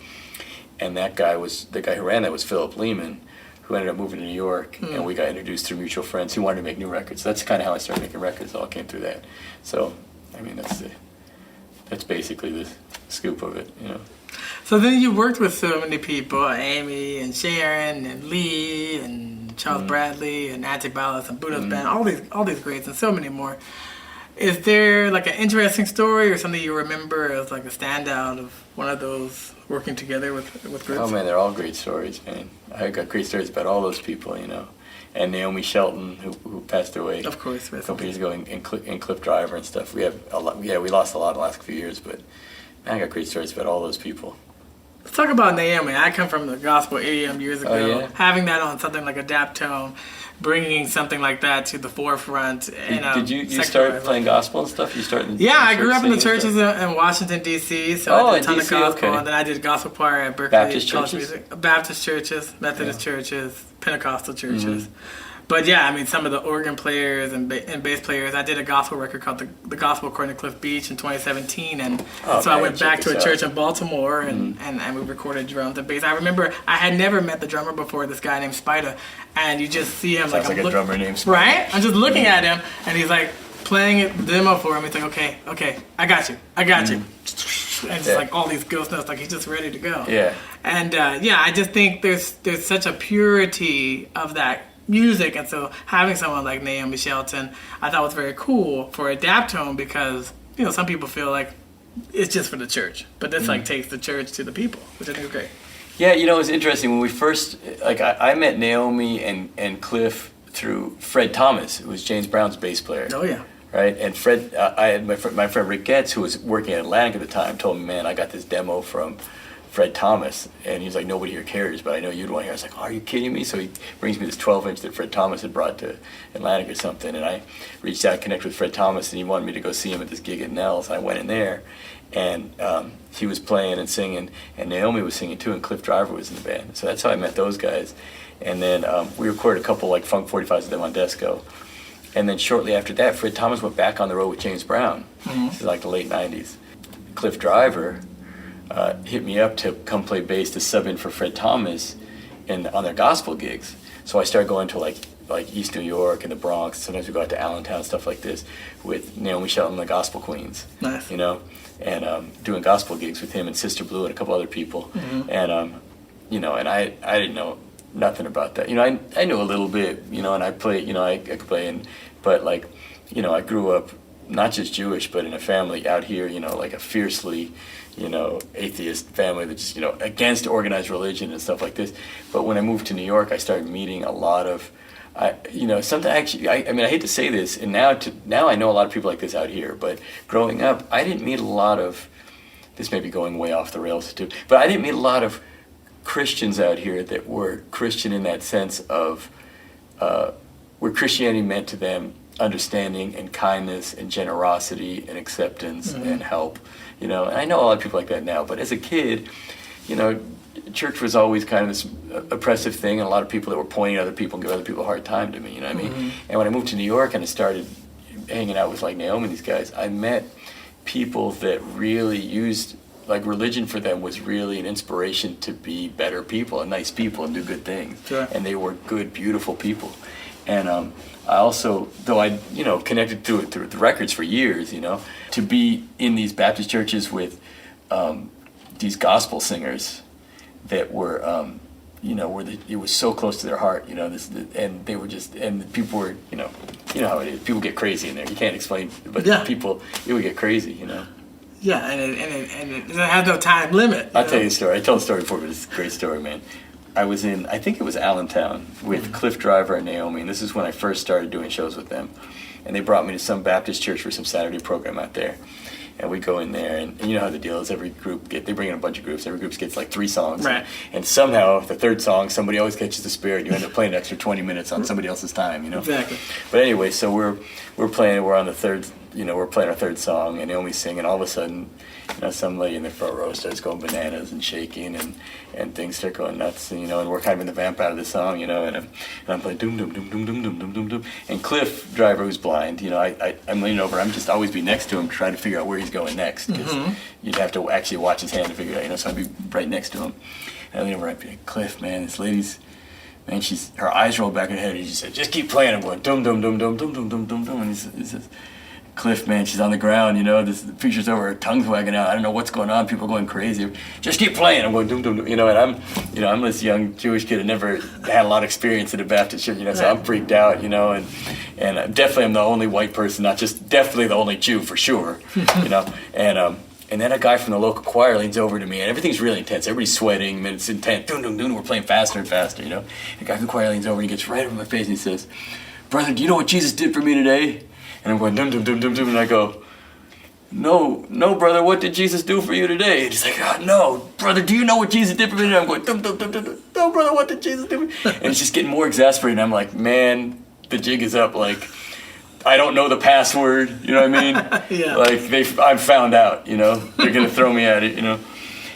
And the guy who ran that was Philip Lehman, who ended up moving to New York, and we got introduced through mutual friends who wanted to make new records. So that's kind of how I started making records. It all came through that. So, I mean, that's basically the scoop of it, you know. So then you worked with so many people, Amy and Sharon and Lee and Charles Bradley and Antibalas and Buddha's Band, all these greats and so many more. Is there like an interesting story or something you remember as like a standout of one of those working together with groups? Oh man, they're all great stories, man. I got great stories about all those people, you know. And Naomi Shelton, who passed away of course, a couple years ago in Cliff Driver and stuff. We have a lot. Yeah, we lost a lot in the last few years, but man, I got great stories about all those people. Let's talk about Naomi. I come from the gospel EDM years ago. Oh, yeah? Having that on something like a Daptone, bringing something like that to the forefront. Did you start playing gospel and stuff? You started? Yeah, I grew up in the churches in Washington, D.C., so I did a ton of gospel, and then I did gospel choir at Berkeley Baptist College churches? Music. Baptist churches, Methodist churches, Pentecostal churches. But yeah, I mean, some of the organ players and bass players. I did a gospel record called the Gospel According to Cliff Beach in 2017, and so I went back to a church in Baltimore, and we recorded drums and bass. I remember I had never met the drummer before, this guy named Spider, and you just see him Sounds like a drummer named Spider. right? I'm just looking at him, and he's like playing it demo for him. He's like, okay, I got you. And just like all these ghost notes, like he's just ready to go. Yeah. And I just think there's such a purity of that music, and so having someone like Naomi Shelton, I thought was very cool for a Daptone, because some people feel like it's just for the church, but this like takes the church to the people, which I think is great. Yeah, it was interesting when we first I met Naomi and Cliff through Fred Thomas, who was James Brown's bass player. Oh yeah. Right, and Fred, I had my friend Rick Getz, who was working at Atlantic at the time, told me, man, I got this demo from Fred Thomas, and he's like, nobody here cares, but I know you'd want to hear. I was like, are you kidding me? So he brings me this 12-inch that Fred Thomas had brought to Atlantic or something, and I reached out, connected with Fred Thomas, and he wanted me to go see him at this gig at Nell's, and I went in there, and he was playing and singing, and Naomi was singing too, and Cliff Driver was in the band. So that's how I met those guys, and then we recorded a couple like funk 45s with them on Desco, and then shortly after that, Fred Thomas went back on the road with James Brown. This is like the late 90s. Cliff Driver hit me up to come play bass to sub in for Fred Thomas on their gospel gigs. So I started going to like East New York and the Bronx. Sometimes we go out to Allentown, stuff like this, with Naomi Shelton, the Gospel Queens. Nice. And doing gospel gigs with him and Sister Blue and a couple other people. And and I didn't know nothing about that. I knew a little bit, and I played, I could play, but I grew up not just Jewish, but in a family out here, like a fiercely, atheist family that's just, against organized religion and stuff like this. But when I moved to New York, I started meeting a lot of, something actually, I hate to say this, and now I know a lot of people like this out here, but growing up, I didn't meet a lot of, this may be going way off the rails too, but I didn't meet a lot of Christians out here that were Christian in that sense of, where Christianity meant to them understanding and kindness and generosity and acceptance and help, and I know a lot of people like that now, but as a kid, church was always kind of this oppressive thing, and a lot of people that were pointing at other people and giving other people a hard time to me, you know what I mean? And when I moved to New York and I started hanging out with like Naomi and these guys, I met people that really used, like religion for them was really an inspiration to be better people and nice people and do good things. Sure. And they were good, beautiful people. And I also, though I, connected through the records for years, to be in these Baptist churches with these gospel singers that were, it was so close to their heart, and they were just, and the people were, you know how it is. People get crazy in there. You can't explain, but people, it would get crazy, Yeah, and it has no time limit. I'll tell you a story. I told the story before, but it's a great story, man. I was in, I think it was Allentown, with Cliff Driver and Naomi, and this is when I first started doing shows with them. And they brought me to some Baptist church for some Saturday program out there. And we go in there, and you know how the deal is. Every group, they bring in a bunch of groups. Every group gets like 3 songs. Right. And somehow, the third song, somebody always catches the spirit, and you end up playing an extra 20 minutes on somebody else's time, Exactly. But anyway, so we're playing, we're on the third, we're playing our third song, and Naomi's singing. All of a sudden, some lady in the front row starts going bananas and shaking, and things start going nuts, and we're kind of in the vamp out of the song, and I'm playing doom doom doom doom doom doom doom doom doom, and Cliff Driver, who's blind, I'm leaning over, I'm just always be next to him, trying to figure out where he's going next, because you'd have to actually watch his hand to figure it out, so I'd be right next to him, and I lean over, I'd be like, Cliff, man, this lady's, man, her eyes roll back in her head, and she said, just keep playing. I'm going dum dum dum dum dum dum dum dum dum, and he says, Cliff, man, she's on the ground, the preacher's over, her tongue's wagging out, I don't know what's going on, people are going crazy, just keep playing. I'm going dum dum dum, and I'm this young Jewish kid that never had a lot of experience in a Baptist church, so I'm freaked out, and definitely I'm the only white person, not just definitely the only Jew for sure, and then a guy from the local choir leans over to me, and everything's really intense. Everybody's sweating, and it's intense. Dun, dun, dun, we're playing faster and faster, The guy from the choir leans over, and he gets right over my face, and he says, brother, do you know what Jesus did for me today? And I'm going, dum, dum, dum, dum, dum, and I go, no, brother, what did Jesus do for you today? And he's like, oh, no, brother, do you know what Jesus did for me today? I'm going, dum, dum, dum, dum, dum. No, brother, what did Jesus do for me? And it's just getting more exasperating. I'm like, man, the jig is up. Like, I don't know the password, you know what I mean? Yeah. Like, I've found out, you know, they're going to throw me at it, you know.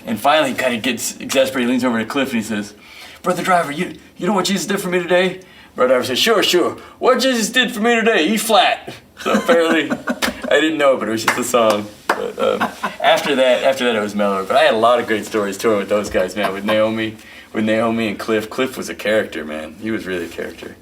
And finally, he kind of gets exasperated, leans over to Cliff, and he says, brother driver, you know what Jesus did for me today? Brother driver says, sure. What Jesus did for me today, E flat. So apparently, I didn't know, but it was just a song. But after that, it was mellower. But I had a lot of great stories touring with those guys, man. With Naomi and Cliff. Cliff was a character, man. He was really a character.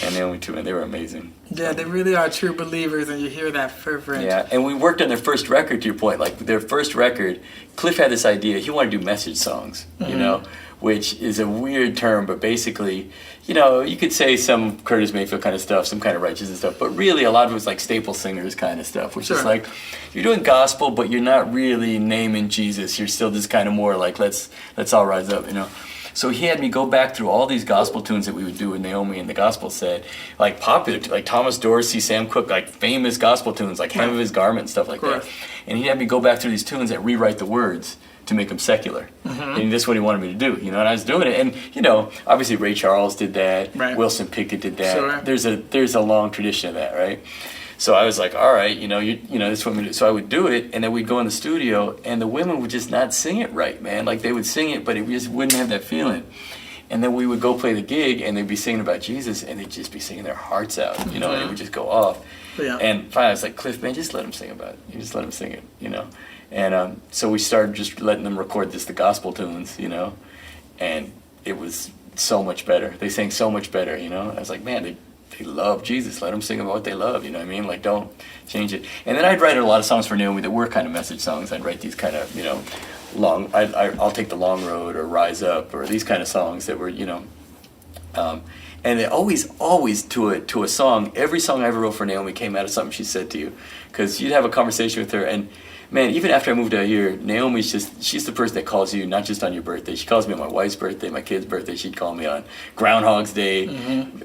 And Naomi too, man. They were amazing. Yeah, they really are true believers, and you hear that fervent. Yeah, and we worked on their first record, to your point. Like, their first record, Cliff had this idea. He wanted to do message songs, you know, which is a weird term, but basically, you know, you could say some Curtis Mayfield kind of stuff, some kind of Righteous and stuff, but really a lot of it was like Staple Singers kind of stuff, which is like, you're doing gospel, but you're not really naming Jesus. You're still just kind of more like, let's all rise up, you know. So he had me go back through all these gospel tunes that we would do with Naomi and the gospel set, like popular, like Thomas Dorsey, Sam Cooke, like famous gospel tunes, like Hem of His Garment, stuff like that. And he had me go back through these tunes and rewrite the words to make them secular. And that's what he wanted me to do, you know, and I was doing it. And, you know, obviously Ray Charles did that, Wilson Pickett did that. There's a long tradition of that, right? So I was like, all right, you know, this is what we do. So I would do it, and then we'd go in the studio, and the women would just not sing it right, man. Like, they would sing it, but it just wouldn't have that feeling. And then we would go play the gig, and they'd be singing about Jesus, and they'd just be singing their hearts out, you know, and it would just go off. And finally I was like, Cliff, man, just let them sing about it. You just let them sing it, you know. And so we started just letting them record the gospel tunes, you know, and it was so much better. They sang so much better, you know. I was like, man, they love Jesus. Let them sing about what they love, you know what I mean? Like, don't change it. And then I'd write a lot of songs for Naomi that were kind of message songs. I'd write these kind of, you know, long, I'll Take the Long Road or Rise Up or these kind of songs that were, you know, and they always to a song, every song I ever wrote for Naomi came out of something she said to you. Because you'd have a conversation with her, and man, even after I moved out here, Naomi's she's the person that calls you not just on your birthday. She calls me on my wife's birthday, my kid's birthday. She'd call me on Groundhog's Day.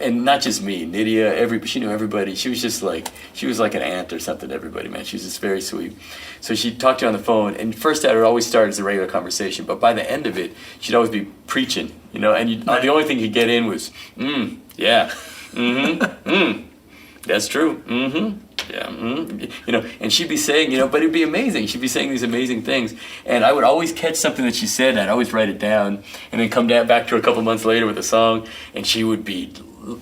And not just me, Nydia, she knew everybody. She was like an aunt or something to everybody, man. She was just very sweet. So she'd talk to you on the phone, and first it would always start as a regular conversation, but by the end of it, she'd always be preaching, you know, and the only thing you'd get in was, yeah, that's true, yeah, you know, and she'd be saying, you know, but it'd be amazing. She'd be saying these amazing things, and I would always catch something that she said, and I'd always write it down, and then come back to her a couple months later with a song, and she would be,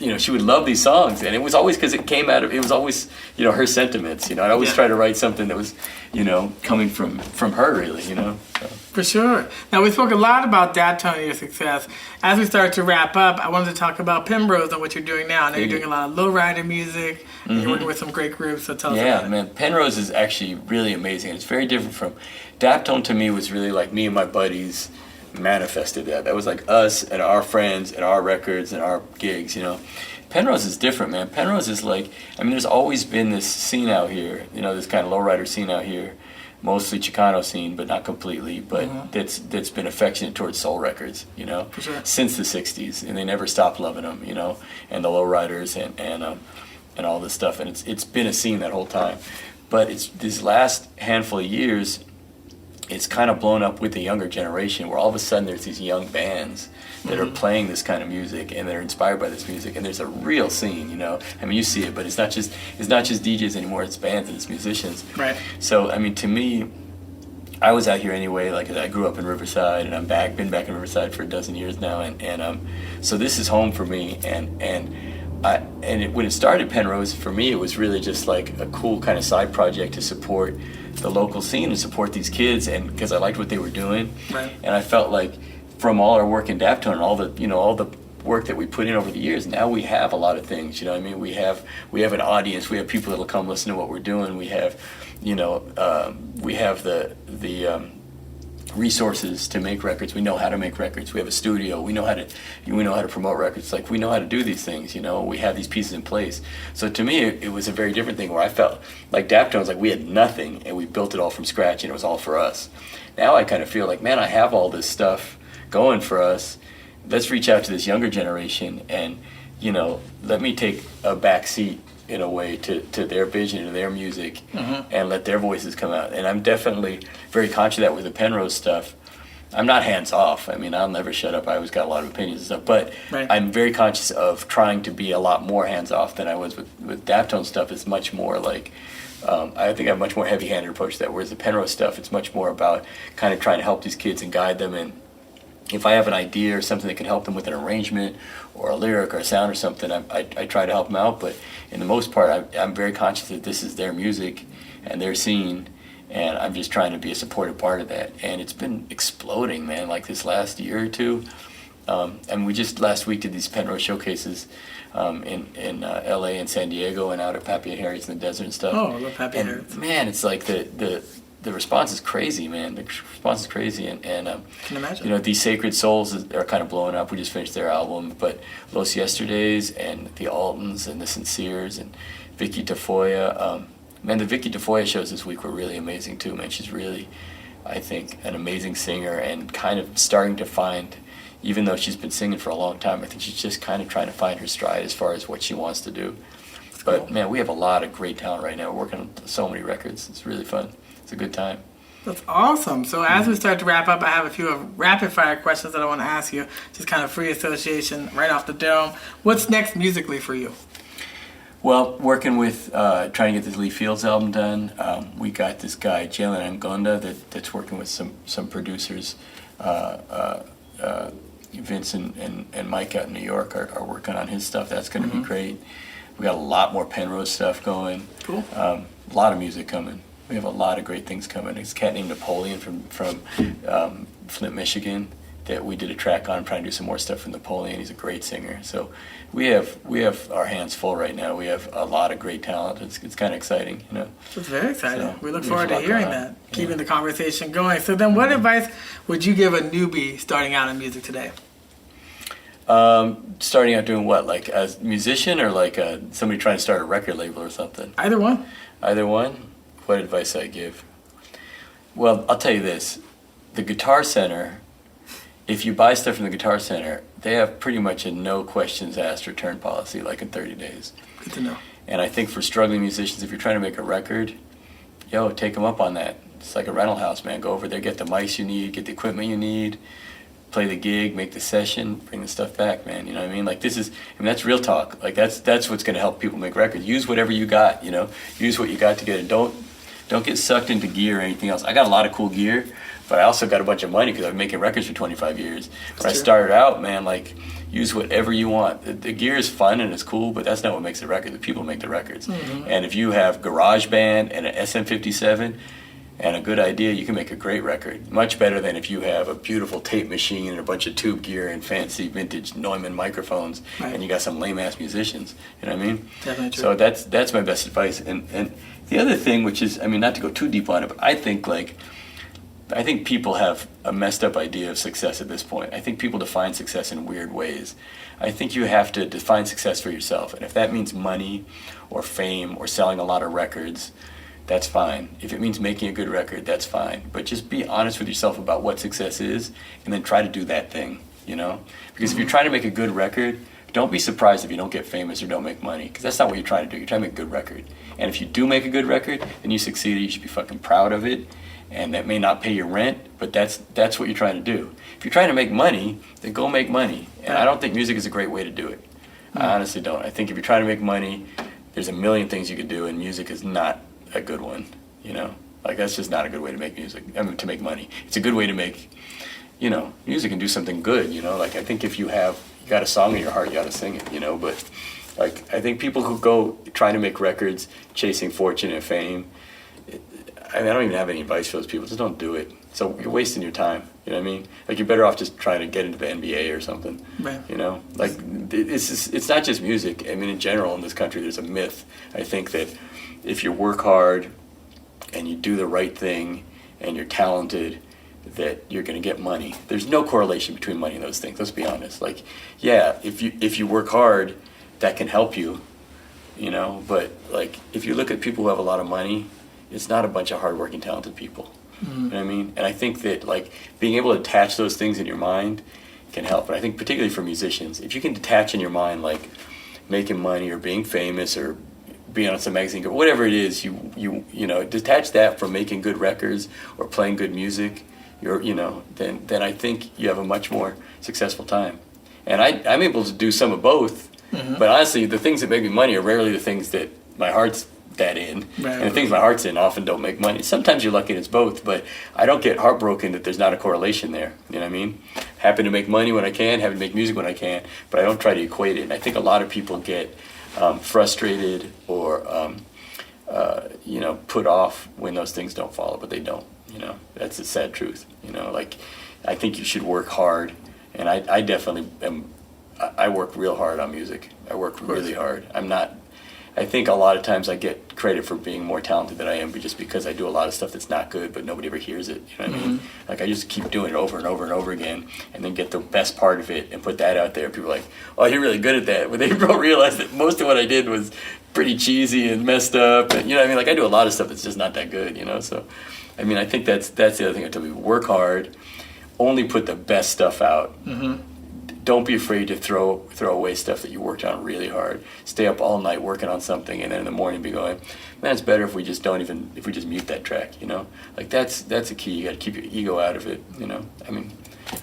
you know, she would love these songs, and it was always because it was always, you know, her sentiments, you know. I'd always try to write something that was, you know, coming from her, really, you know. So. For sure. Now, we spoke a lot about Daptone and your success. As we start to wrap up, I wanted to talk about Penrose and what you're doing now. I know you're doing a lot of lowrider music, and you're working with some great groups, so tell us about it. Yeah, man, Penrose is actually really amazing. It's very different from, Daptone to me was really like me and my buddies manifested that. That was like us and our friends and our records and our gigs, you know. Penrose is different, man. Penrose is like, I mean, there's always been this scene out here, you know, this kind of lowrider scene out here, mostly Chicano scene, but not completely, but that's been affectionate towards soul records, you know, since the 60s, and they never stopped loving them, you know, and the lowriders and all this stuff, and it's been a scene that whole time. But it's this last handful of years, it's kind of blown up with the younger generation, where all of a sudden there's these young bands that are playing this kind of music, and they're inspired by this music, and there's a real scene, you know. I mean, you see it, but it's not just DJs anymore. It's bands and it's musicians. Right. So, I mean, to me, I was out here anyway. Like, I grew up in Riverside, and been back in Riverside for a dozen years now, and so this is home for me. When it started, Penrose, for me, it was really just like a cool kind of side project to support the local scene and support these kids, and because I liked what they were doing, and I felt like from all our work in Daptone and all the work that we put in over the years, now we have a lot of things. You know what I mean? We have an audience. We have people that'll come listen to what we're doing. We have, you know, we have the resources to make records. We know how to make records. We have a studio. We know how to promote records. Like, we know how to do these things, you know. We have these pieces in place. So to me, it was a very different thing, where I felt like Daptone was like we had nothing and we built it all from scratch, and it was all for us. Now I kind of feel like, man, I have all this stuff going for us. Let's reach out to this younger generation and, you know, let me take a back seat in a way to their vision, to their music, and let their voices come out. And I'm definitely very conscious of that with the Penrose stuff. I'm not hands off. I mean, I'll never shut up. I always got a lot of opinions and stuff. But I'm very conscious of trying to be a lot more hands off than I was with Daptone stuff. It's much more like, I think I have a much more heavy-handed approach to that. Whereas the Penrose stuff, it's much more about kind of trying to help these kids and guide them. And if I have an idea or something that can help them with an arrangement or a lyric or a sound or something, I try to help them out. But in the most part, I'm very conscious that this is their music and their scene. And I'm just trying to be a supportive part of that. And it's been exploding, man, like this last year or two. And we just last week did these Penrose showcases in LA and San Diego and out at Pappy and Harriet's in the desert and stuff. Oh, I love Pappy and Harriet's. Man, it's like the response is crazy, man. The response is crazy. And can imagine. You know, These Sacred Souls are kind of blowing up. We just finished their album. But Los Yesterdays and the Altons and the Sinceres and Vicky Tafoya. Man, the Vicky Tafoya shows this week were really amazing too, man. She's really, I think, an amazing singer and kind of starting to find, even though she's been singing for a long time, I think she's just kind of trying to find her stride as far as what she wants to do. But man, we have a lot of great talent right now. We're working on so many records. It's really fun. It's a good time. That's awesome. So as we start to wrap up, I have a few rapid fire questions that I want to ask you. Just kind of free association right off the dome. What's next musically for you? Well, working with trying to get this Lee Fields album done. We got this guy Jalen Angonda that's working with some producers. Vince and Mike out in New York are working on his stuff. That's going to be great. We got a lot more Penrose stuff going. Cool. A lot of music coming. We have a lot of great things coming. There's a cat named Napoleon from Flint, Michigan, that we did a track on. I'm trying to do some more stuff for Napoleon. He's a great singer. So we have our hands full right now. We have a lot of great talent. It's kind of exciting, you know. It's very exciting. So we look forward to hearing that, keeping the conversation going. So then what advice would you give a newbie starting out in music today? Starting out doing what? Like as a musician or like somebody trying to start a record label or something? Either one. Either one? What advice I give? Well, I'll tell you this. The Guitar Center, if you buy stuff from the Guitar Center, they have pretty much a no questions asked return policy, like in 30 days. Good to know. And I think for struggling musicians, if you're trying to make a record, take them up on that. It's like a rental house, man. Go over there, get the mics you need, get the equipment you need, play the gig, make the session, bring the stuff back, man. You know what I mean? Like that's real talk. Like that's what's going to help people make records. Use whatever you got, you know. Use what you got to get it. Don't get sucked into gear or anything else. I got a lot of cool gear, but I also got a bunch of money because I've been making records for 25 years. When I started out, man, like, use whatever you want. The gear is fun and it's cool, but that's not what makes the record. The people make the records. And if you have GarageBand and an SM57 and a good idea, you can make a great record. Much better than if you have a beautiful tape machine and a bunch of tube gear and fancy vintage Neumann microphones and you got some lame-ass musicians. You know what I mean? Definitely true. So that's my best advice. And the other thing, which is, I mean, not to go too deep on it, but I think people have a messed up idea of success at this point. I think people define success in weird ways. I think you have to define success for yourself. And if that means money or fame or selling a lot of records, that's fine. If it means making a good record, that's fine. But just be honest with yourself about what success is and then try to do that thing, you know? Because if you're trying to make a good record, don't be surprised if you don't get famous or don't make money, because that's not what you're trying to do. You're trying to make a good record. And if you do make a good record and you succeed, you should be fucking proud of it. And that may not pay your rent, but that's what you're trying to do. If you're trying to make money, then go make money. And I don't think music is a great way to do it. I honestly don't. I think if you're trying to make money, there's a million things you could do, and music is not a good one, you know? Like, that's just not a good way to make music, to make money. It's a good way to make, you know, music and do something good, you know? Like, I think if you got a song in your heart, you gotta sing it, you know? But, like, I think people who go trying to make records, chasing fortune and fame, I don't even have any advice for those people. Just don't do it. So you're wasting your time. You know what I mean? Like, you're better off just trying to get into the NBA or something. Right. You know? Like, it's not just music. I mean, in general, in this country, there's a myth. I think that if you work hard and you do the right thing and you're talented, that you're going to get money. There's no correlation between money and those things. Let's be honest. Like, yeah, if you work hard, that can help you, you know? But, like, if you look at people who have a lot of money, it's not a bunch of hardworking, talented people. You know what I mean? And I think that, like, being able to attach those things in your mind can help. And I think particularly for musicians, if you can detach in your mind, like, making money or being famous or being on some magazine, whatever it is, you know, detach that from making good records or playing good music, then I think you have a much more successful time. And I'm able to do some of both, but honestly, the things that make me money are rarely the things that my heart's that in. Right. And the things my heart's in often don't make money. Sometimes you're lucky and it's both, but I don't get heartbroken that there's not a correlation there. You know what I mean? Happy to make money when I can, happy to make music when I can, but I don't try to equate it. And I think a lot of people get frustrated or put off when those things don't follow, but they don't. You know, that's the sad truth. You know, like, I think you should work hard, and I definitely am. I work real hard on music. I work really hard. I think a lot of times I get credit for being more talented than I am, but just because I do a lot of stuff that's not good, but nobody ever hears it. You know what I mean? Like, I just keep doing it over and over and over again, and then get the best part of it and put that out there. People are like, "Oh, you're really good at that," but they don't realize that most of what I did was pretty cheesy and messed up. And, you know what I mean? Like, I do a lot of stuff that's just not that good. You know, so I mean, I think that's the other thing I tell people: work hard, only put the best stuff out. Don't be afraid to throw away stuff that you worked on really hard. Stay up all night working on something, and then in the morning be going, man, it's better if we just mute that track. You know, like that's a key. You got to keep your ego out of it. You know, I mean,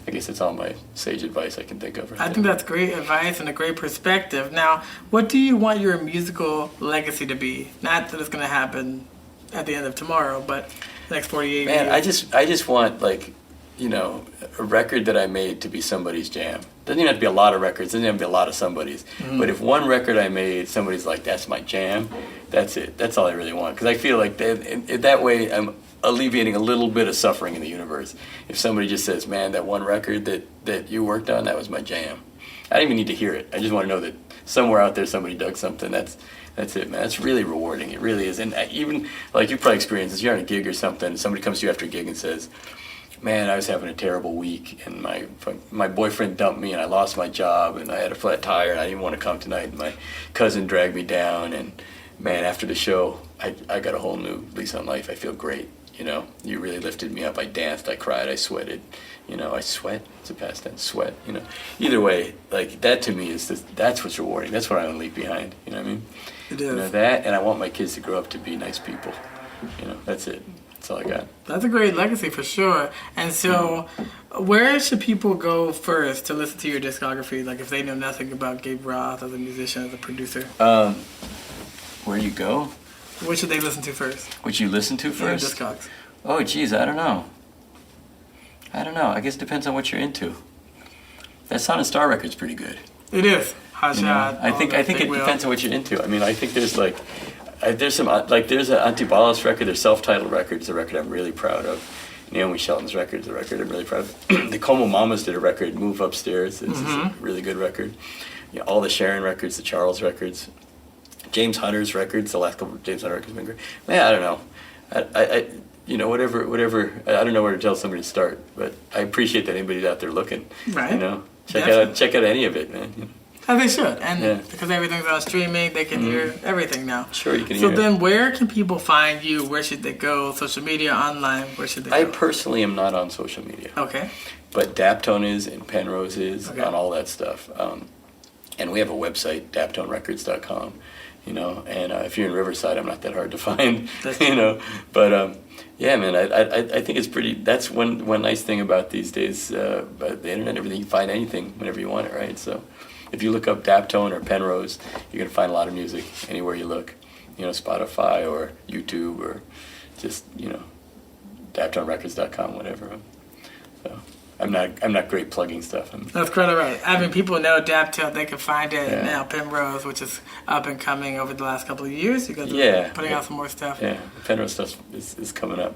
I guess that's all my sage advice I can think of. I think that's great advice and a great perspective. Now, what do you want your musical legacy to be? Not that it's going to happen at the end of tomorrow, but the next 48 years. Man, I just want, like, you know, a record that I made to be somebody's jam. Doesn't even have to be a lot of records. Doesn't have to be a lot of somebody's. But if one record I made, somebody's like, that's my jam, that's it. That's all I really want. Because I feel like that way I'm alleviating a little bit of suffering in the universe. If somebody just says, man, that one record that you worked on, that was my jam. I don't even need to hear it. I just want to know that somewhere out there somebody dug something. That's it, man. That's really rewarding. It really is. And even, like, you probably experienced this. You're on a gig or something, and somebody comes to you after a gig and says, man, I was having a terrible week, and my boyfriend dumped me, and I lost my job, and I had a flat tire, and I didn't want to come tonight, and my cousin dragged me down, and man, after the show, I got a whole new lease on life. I feel great, you know. You really lifted me up. I danced, I cried, I sweated, you know. I sweat. It's a past tense, sweat, you know. Either way, like, that to me that's what's rewarding. That's what I want to leave behind, you know what I mean? It is. You know, that, and I want my kids to grow up to be nice people, you know. That's it. That's all I got. That's a great legacy for sure. And so, where should people go first to listen to your discography? Like, if they know nothing about Gabe Roth as a musician, as a producer. Where you go? What should they listen to first? What you listen to first? Your Discogs. Oh, geez, I don't know. I guess it depends on what you're into. That Sound and Star record's pretty good. It is. Hot Shot. I think it depends on what you're into. I mean, I think there's like. There's some, like, there's an Antibalas record, their self-titled record. It's a record I'm really proud of. Naomi Shelton's record is a record I'm really proud of. The Como Mamas did a record, Move Upstairs. It's a really good record. You know, all the Sharon records, the Charles records, James Hunter's records. The last couple of James Hunter records have been great. Man, I don't know. I you know, whatever. I don't know where to tell somebody to start, but I appreciate that anybody's out there looking. Right. You know, check out any of it, man. You know. As they should, and because everything's on streaming, they can hear everything now. Sure, you can hear it. So then where can people find you? Where should they go? Social media, online, where should they go? I personally am not on social media. Okay. But Daptone is, and Penrose is, on all that stuff. And we have a website, daptonerecords.com, you know, and if you're in Riverside, I'm not that hard to find, you know. But, yeah, man, I think it's pretty, that's one nice thing about these days, about the internet, everything, you can find anything whenever you want it, right? So if you look up Daptone or Penrose, you're going to find a lot of music anywhere you look. You know, Spotify or YouTube or just, you know, DaptoneRecords.com, whatever. So I'm not great plugging stuff. That's quite all right. I mean, people know Daptone, they can find it now. Penrose, which is up and coming over the last couple of years. You guys are putting out some more stuff. Yeah, Penrose stuff is coming up.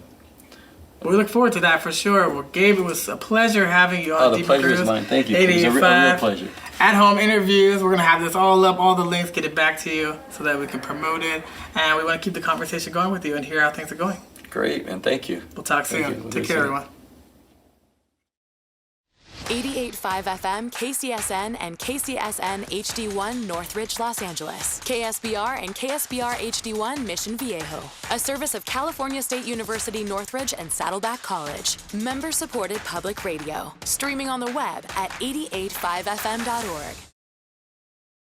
We look forward to that for sure. Well, Gabe, it was a pleasure having you on. The pleasure is mine. Thank you. It was a real pleasure. At-home interviews. We're going to have this all up, all the links, get it back to you so that we can promote it. And we want to keep the conversation going with you and hear how things are going. Great, man. Thank you. We'll talk soon. Take care, everyone. 88.5 FM, KCSN, and KCSN HD1 Northridge, Los Angeles. KSBR and KSBR HD1 Mission Viejo. A service of California State University Northridge and Saddleback College. Member-supported public radio. Streaming on the web at 885fm.org.